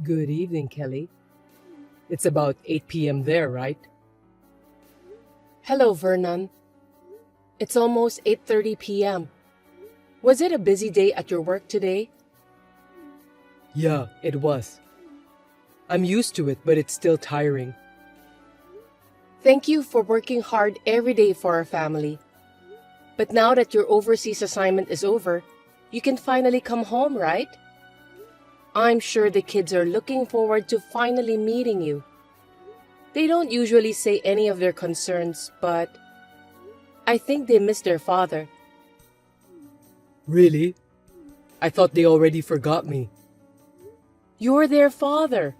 Good evening, Kelly. It's about 8 p.m. there, right? Hello, Vernon. It's almost 8:30 p.m. Was it a busy day at your work today? Yeah, it was. I'm used to it, but it's still tiring. Thank you for working hard every day for our family. But now that your overseas assignment is over, you can finally come home, right? I'm sure the kids are looking forward to finally meeting you. They don't usually say any of their concerns, but I think they miss their father. Really? I thought they already forgot me. You're their father.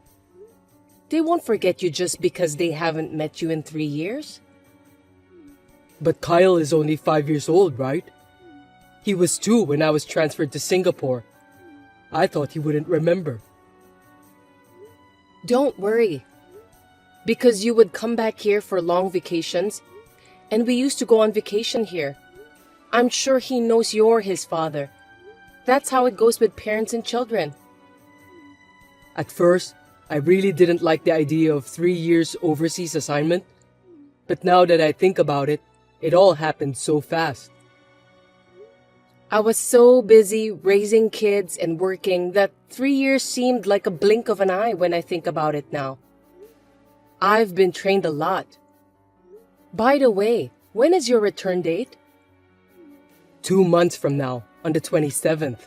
They won't forget you just because they haven't met you in 3 years. But Kyle is only 5 years old, right? He was 2 when I was transferred to Singapore. I thought he wouldn't remember. Don't worry, because you would come back here for long vacations, and we used to go on vacation here. I'm sure he knows you're his father. That's how it goes with parents and children. At first, I really didn't like the idea of 3 years overseas assignment. But now that I think about it, it all happened so fast. I was so busy raising kids and working that 3 years seemed like a blink of an eye when I think about it now. I've been trained a lot. By the way, when is your return date? 2 months from now, on the 27th.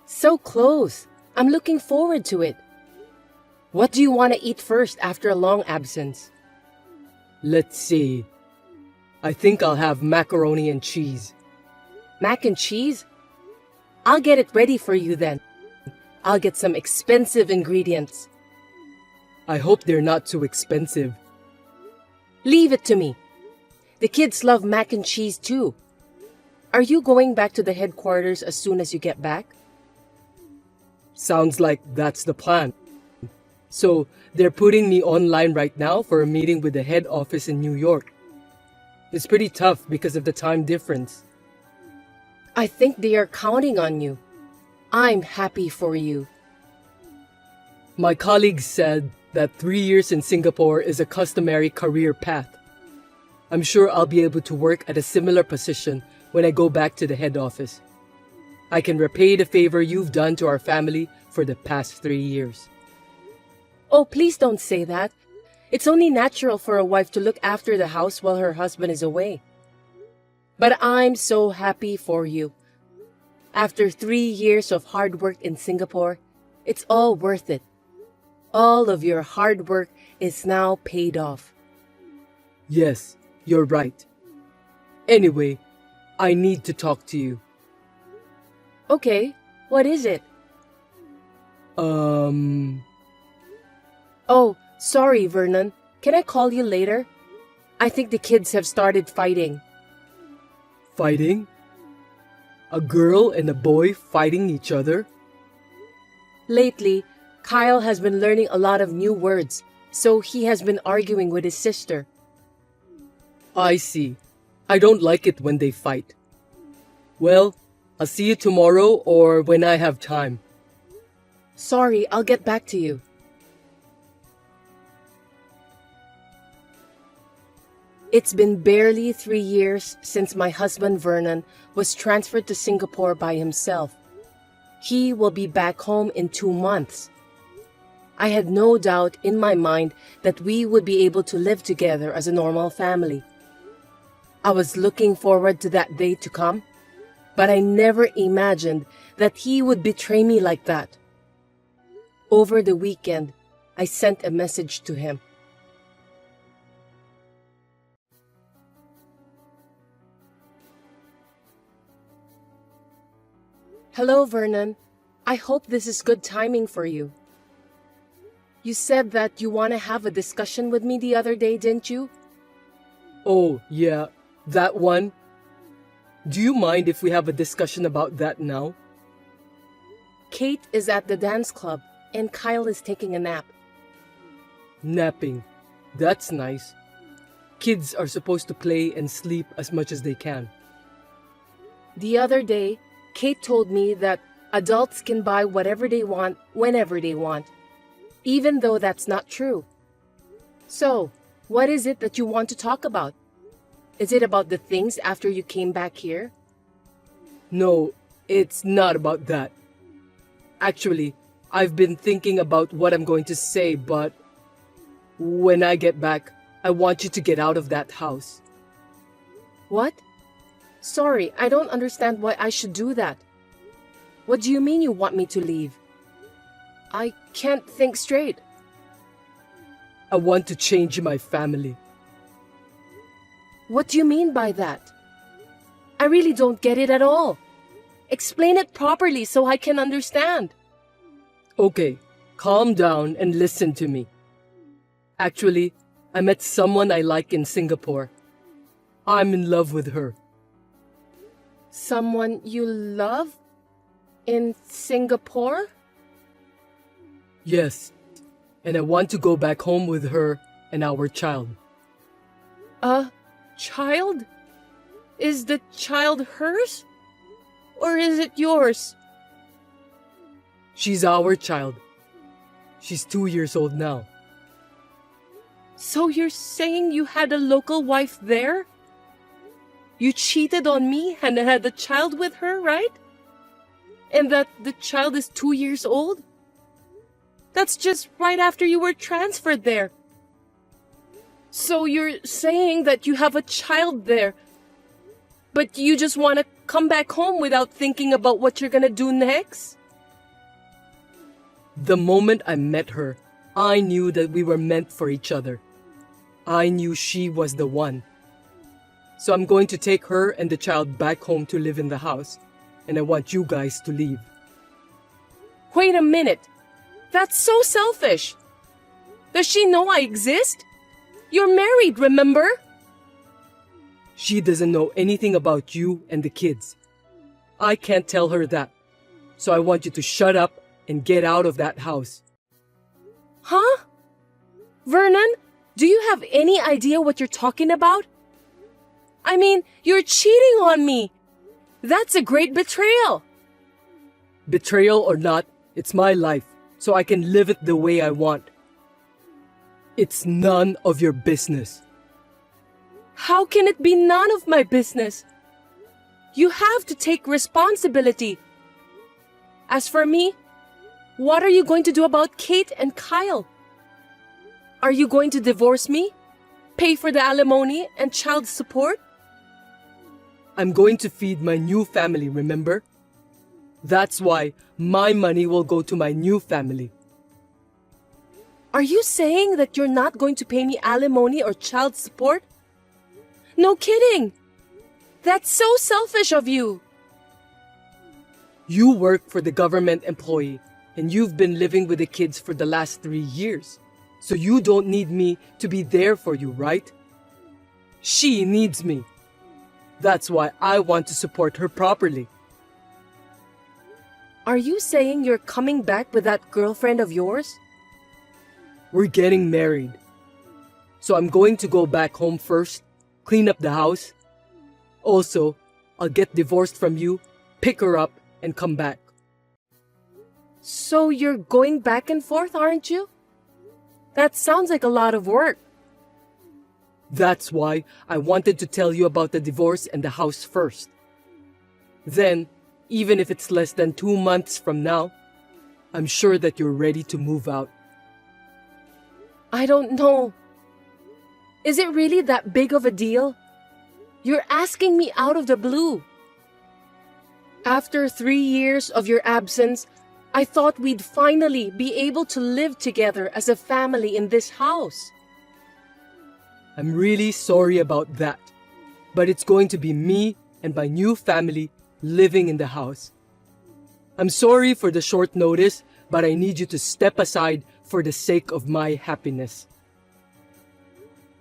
So close. I'm looking forward to it. What do you want to eat first after a long absence? Let's see. I think I'll have macaroni and cheese. Mac and cheese? I'll get it ready for you then. I'll get some expensive ingredients. I hope they're not too expensive. Leave it to me. The kids love mac and cheese too. Are you going back to the headquarters as soon as you get back? Sounds like that's the plan. So, they're putting me online right now for a meeting with the head office in New York. It's pretty tough because of the time difference. I think they are counting on you. I'm happy for you. My colleagues said that 3 years in Singapore is a customary career path. I'm sure I'll be able to work at a similar position when I go back to the head office. I can repay the favor you've done to our family for the past 3 years. Oh, please don't say that. It's only natural for a wife to look after the house while her husband is away. But I'm so happy for you. After 3 years of hard work in Singapore, it's all worth it. All of your hard work is now paid off. Yes, you're right. Anyway, I need to talk to you. Okay, what is it? Oh, sorry, Vernon. Can I call you later? I think the kids have started fighting. Fighting? A girl and a boy fighting each other? Lately, Kyle has been learning a lot of new words, so he has been arguing with his sister. I see. I don't like it when they fight. Well, I'll see you tomorrow or when I have time. Sorry, I'll get back to you. It's been barely 3 years since my husband Vernon was transferred to Singapore by himself. He will be back home in 2 months. I had no doubt in my mind that we would be able to live together as a normal family. I was looking forward to that day to come, but I never imagined that he would betray me like that. Over the weekend, I sent a message to him. Hello, Vernon. I hope this is good timing for you. You said that you want to have a discussion with me the other day, didn't you? Oh, yeah, that one. Do you mind if we have a discussion about that now? Kate is at the dance club, and Kyle is taking a nap. Napping. That's nice. Kids are supposed to play and sleep as much as they can. The other day, Kate told me that Adults can buy whatever they want, whenever they want, even though that's not true. So, what is it that you want to talk about? Is it about the things after you came back here? No, it's not about that. Actually, I've been thinking about what I'm going to say, but when I get back, I want you to get out of that house. What? Sorry, I don't understand why I should do that. What do you mean you want me to leave? I can't think straight. I want to change my family. What do you mean by that? I really don't get it at all. Explain it properly so I can understand. Okay, calm down and listen to me. Actually, I met someone I like in Singapore. I'm in love with her. Someone you love? In Singapore? Yes, and I want to go back home with her and our child. A child? Is the child hers? Or is it yours? She's our child. She's 2 years old now. So you're saying you had a local wife there? You cheated on me and had a child with her, right? And that the child is 2 years old? That's just right after you were transferred there. So you're saying that you have a child there, but you just want to come back home without thinking about what you're gonna do next? The moment I met her, I knew that we were meant for each other. I knew she was the one. So I'm going to take her and the child back home to live in the house, and I want you guys to leave. Wait a minute. That's so selfish. Does she know I exist? You're married, remember? She doesn't know anything about you and the kids. I can't tell her that. So I want you to shut up and get out of that house. Huh? Vernon, do you have any idea what you're talking about? I mean, you're cheating on me. That's a great betrayal. Betrayal or not, it's my life, so I can live it the way I want. It's none of your business. How can it be none of my business? You have to take responsibility. As for me, what are you going to do about Kate and Kyle? Are you going to divorce me? Pay for the alimony and child support? I'm going to feed my new family, remember? That's why my money will go to my new family. Are you saying that you're not going to pay me alimony or child support? No kidding! That's so selfish of you! You work for the government employee, and you've been living with the kids for the last 3 years. So you don't need me to be there for you, right? She needs me. That's why I want to support her properly. Are you saying you're coming back with that girlfriend of yours? We're getting married. So I'm going to go back home first, clean up the house. Also, I'll get divorced from you, pick her up, and come back. So you're going back and forth, aren't you? That sounds like a lot of work. That's why I wanted to tell you about the divorce and the house first. Then, even if it's less than 2 months from now, I'm sure that you're ready to move out. I don't know. Is it really that big of a deal? You're asking me out of the blue. After 3 years of your absence, I thought we'd finally be able to live together as a family in this house. I'm really sorry about that, but it's going to be me and my new family living in the house. I'm sorry for the short notice, but I need you to step aside for the sake of my happiness.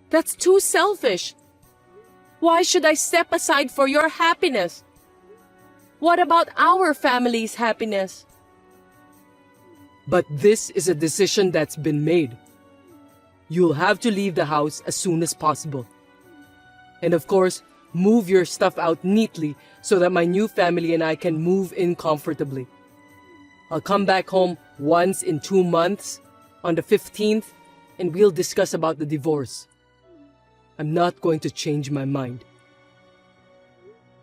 That's too selfish. Why should I step aside for your happiness? What about our family's happiness? But this is a decision that's been made. You'll have to leave the house as soon as possible. And of course, move your stuff out neatly so that my new family and I can move in comfortably. I'll come back home once in 2 months, on the 15th, and we'll discuss about the divorce. I'm not going to change my mind.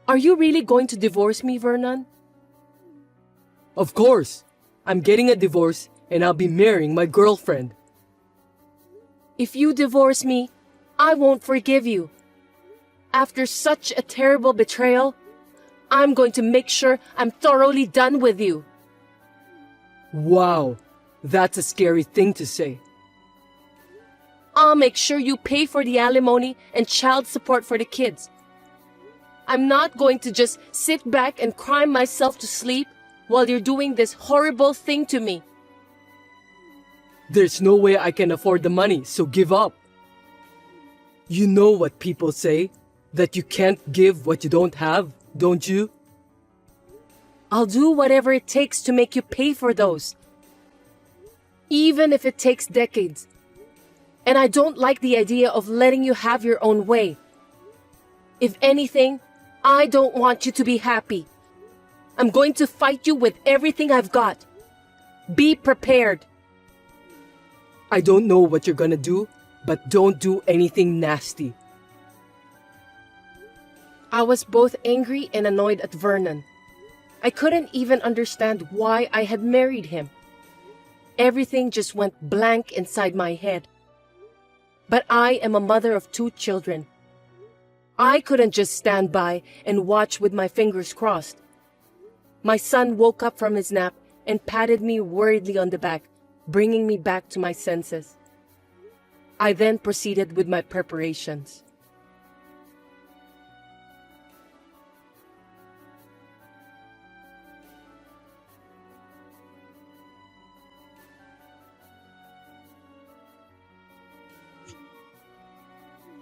Are you really going to divorce me, Vernon? Of course, I'm getting a divorce and I'll be marrying my girlfriend. If you divorce me, I won't forgive you. After such a terrible betrayal, I'm going to make sure I'm thoroughly done with you. Wow, that's a scary thing to say. I'll make sure you pay for the alimony and child support for the kids. I'm not going to just sit back and cry myself to sleep while you're doing this horrible thing to me. There's no way I can afford the money, so give up. You know what people say, that you can't give what you don't have, don't you? I'll do whatever it takes to make you pay for those. Even if it takes decades. And I don't like the idea of letting you have your own way. If anything, I don't want you to be happy. I'm going to fight you with everything I've got. Be prepared. I don't know what you're gonna do, but don't do anything nasty. I was both angry and annoyed at Vernon. I couldn't even understand why I had married him. Everything just went blank inside my head. But I am a mother of 2 children. I couldn't just stand by and watch with my fingers crossed. My son woke up from his nap and patted me worriedly on the back, bringing me back to my senses. I then proceeded with my preparations.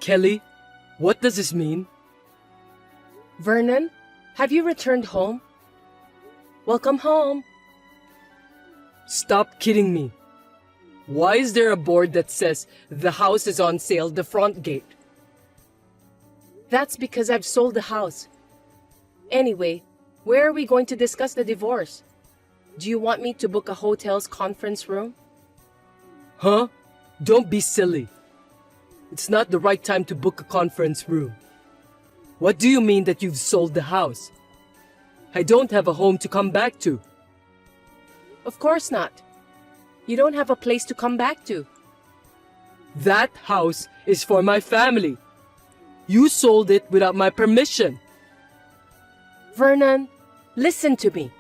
Kelly, what does this mean? Vernon, have you returned home? Welcome home. Stop kidding me. Why is there a board that says the house is on sale the front gate? That's because I've sold the house. Anyway, where are we going to discuss the divorce? Do you want me to book a hotel's conference room? Huh? Don't be silly. It's not the right time to book a conference room. What do you mean that you've sold the house? I don't have a home to come back to. Of course not. You don't have a place to come back to. That house is for my family. You sold it without my permission. Vernon, listen to me.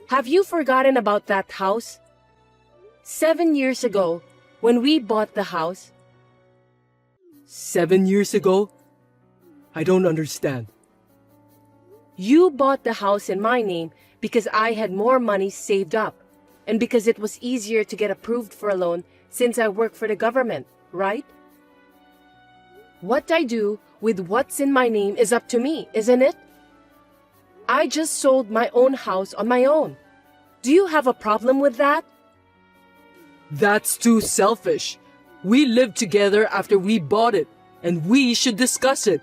Have you forgotten about that house? 7 years ago, when we bought the house, 7 years ago? I don't understand. you bought the house in my name because I had more money saved up and because it was easier to get approved for a loan since I work for the government, right? What I do with what's in my name is up to me, isn't it? I just sold my own house on my own. Do you have a problem with that? That's too selfish. We lived together after we bought it, and we should discuss it.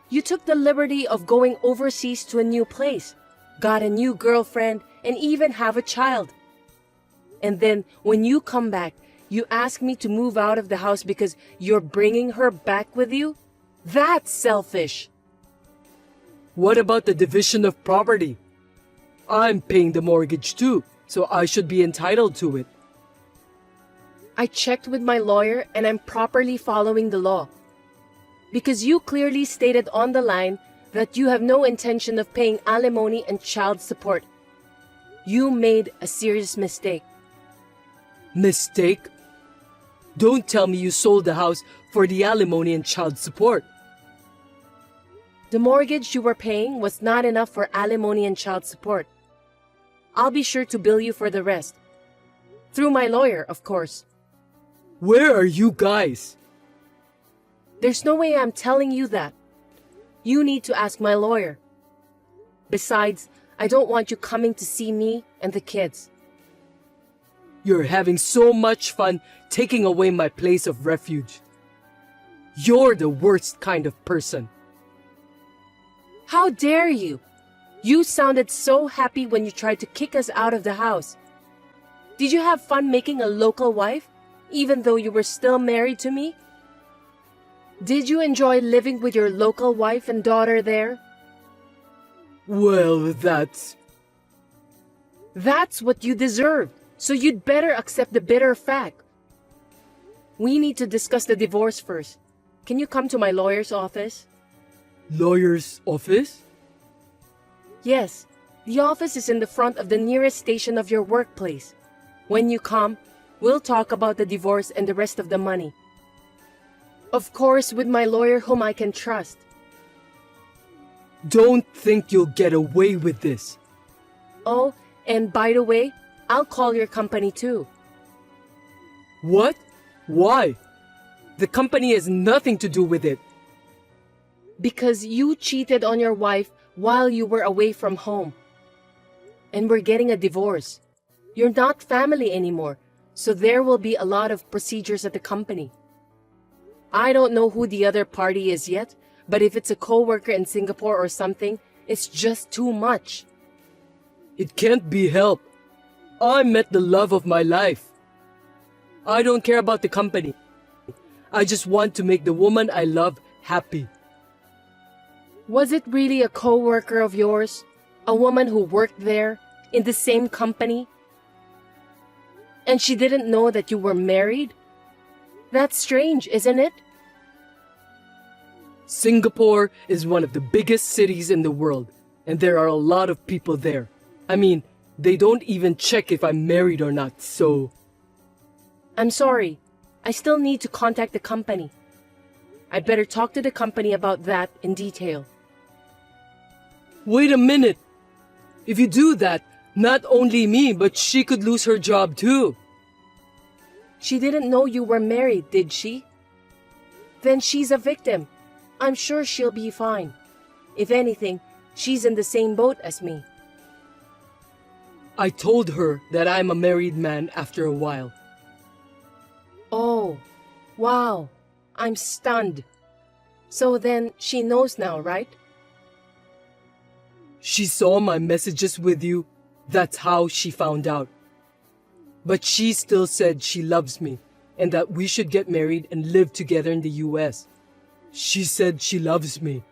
You took the liberty of going overseas to a new place, got a new girlfriend, and even have a child. And then when you come back, you ask me to move out of the house because you're bringing her back with you? That's selfish. What about the division of property? I'm paying the mortgage too, so I should be entitled to it. I checked with my lawyer and I'm properly following the law. Because you clearly stated on the line that you have no intention of paying alimony and child support. You made a serious mistake. Mistake? Don't tell me you sold the house for the alimony and child support. The mortgage you were paying was not enough for alimony and child support. I'll be sure to bill you for the rest. Through my lawyer, of course. Where are you guys? There's no way I'm telling you that. You need to ask my lawyer. Besides, I don't want you coming to see me and the kids. You're having so much fun taking away my place of refuge. You're the worst kind of person. How dare you? You sounded so happy when you tried to kick us out of the house. Did you have fun making a local wife, even though you were still married to me? Did you enjoy living with your local wife and daughter there? Well, That's what you deserve, so you'd better accept the bitter fact. We need to discuss the divorce first. Can you come to my lawyer's office? lawyer's office? Yes, the office is in the front of the nearest station of your workplace. When you come, we'll talk about the divorce and the rest of the money. Of course, with my lawyer whom I can trust. Don't think you'll get away with this. Oh, and by the way, I'll call your company too. What? Why? The company has nothing to do with it. Because you cheated on your wife while you were away from home. And we're getting a divorce. You're not family anymore, so there will be a lot of procedures at the company. I don't know who the other party is yet, but if it's a coworker in Singapore or something, it's just too much. It can't be helped. I met the love of my life. I don't care about the company. I just want to make the woman I love happy. Was it really a coworker of yours? A woman who worked there, in the same company? And she didn't know that you were married? That's strange, isn't it? Singapore is one of the biggest cities in the world, and there are a lot of people there. I mean, they don't even check if I'm married or not, so... I'm sorry. I still need to contact the company. I'd better talk to the company about that in detail. Wait a minute! If you do that, not only me, but she could lose her job too. She didn't know you were married, did she? Then she's a victim. I'm sure she'll be fine. If anything, she's in the same boat as me. I told her that I'm a married man after a while. Oh, wow. I'm stunned. So then she knows now, right? She saw my messages with you. That's how she found out. But she still said she loves me and that we should get married and live together in the US. She said she loves me.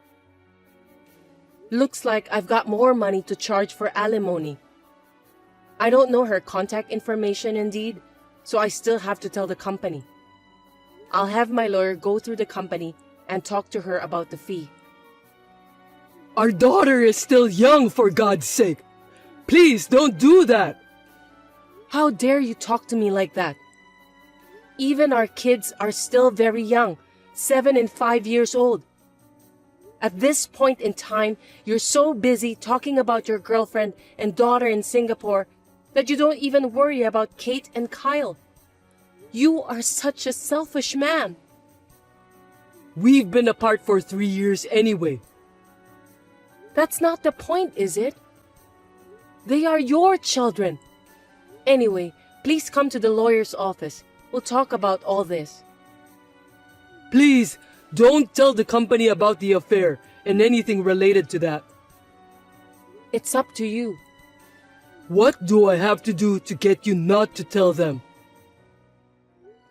Looks like I've got more money to charge for alimony. I don't know her contact information indeed, so I still have to tell the company. I'll have my lawyer go through the company and talk to her about the fee. Our daughter is still young, for God's sake. Please don't do that. How dare you talk to me like that? Even our kids are still very young, 7 and 5 years old. At this point in time, you're so busy talking about your girlfriend and daughter in Singapore that you don't even worry about Kate and Kyle. You are such a selfish man. We've been apart for 3 years anyway. That's not the point, is it? They are your children. Anyway, please come to the lawyer's office. We'll talk about all this. Please, don't tell the company about the affair and anything related to that. It's up to you. What do I have to do to get you not to tell them?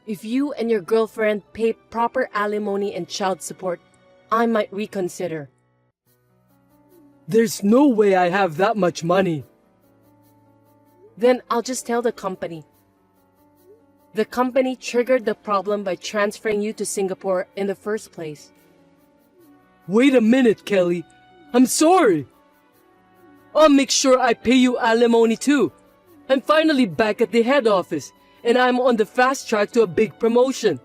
If you and your girlfriend pay proper alimony and child support, I might reconsider. There's no way I have that much money. Then I'll just tell the company. The company triggered the problem by transferring you to Singapore in the first place. Wait a minute, Kelly. I'm sorry. I'll make sure I pay you alimony too. I'm finally back at the head office, and I'm on the fast track to a big promotion.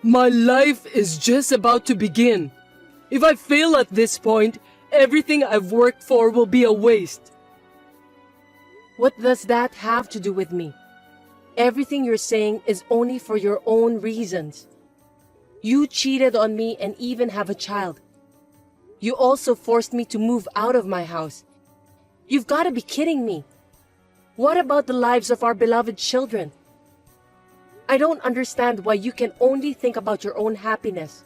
My life is just about to begin. If I fail at this point, everything I've worked for will be a waste. What does that have to do with me? Everything you're saying is only for your own reasons. You cheated on me and even have a child. You also forced me to move out of my house. You've got to be kidding me. What about the lives of our beloved children? I don't understand why you can only think about your own happiness.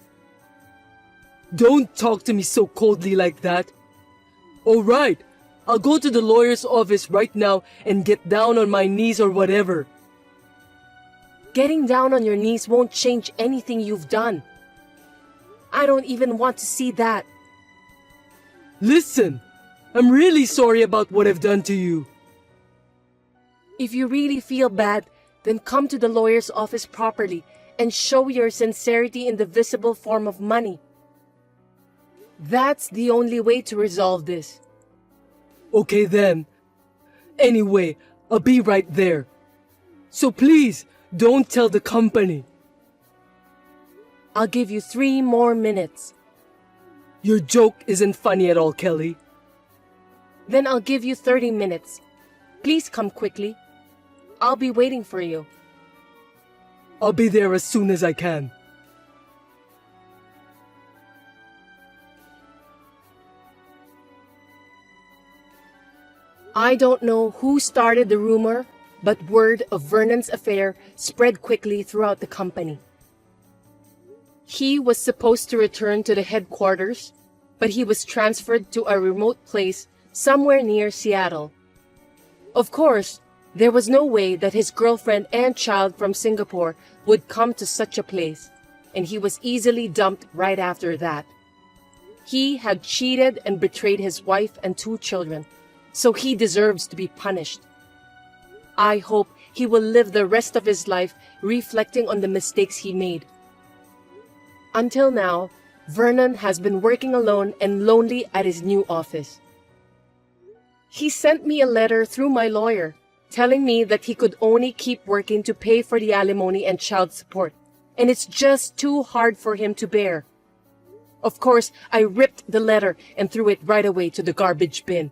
Don't talk to me so coldly like that. All right, I'll go to the lawyer's office right now and get down on my knees or whatever. Getting down on your knees won't change anything you've done. I don't even want to see that. Listen, I'm really sorry about what I've done to you. If you really feel bad, then come to the lawyer's office properly and show your sincerity in the visible form of money. That's the only way to resolve this. Okay then. Anyway, I'll be right there. So please, don't tell the company. I'll give you 3 more minutes. Your joke isn't funny at all, Kelly. Then I'll give you 30 minutes. Please come quickly. I'll be waiting for you. I'll be there as soon as I can. I don't know who started the rumor, but word of Vernon's affair spread quickly throughout the company. He was supposed to return to the headquarters, but he was transferred to a remote place somewhere near Seattle. Of course, there was no way that his girlfriend and child from Singapore would come to such a place, and he was easily dumped right after that. He had cheated and betrayed his wife and 2 children, so he deserves to be punished. I hope he will live the rest of his life reflecting on the mistakes he made. Until now, Vernon has been working alone and lonely at his new office. He sent me a letter through my lawyer, telling me that he could only keep working to pay for the alimony and child support, and it's just too hard for him to bear. Of course, I ripped the letter and threw it right away to the garbage bin.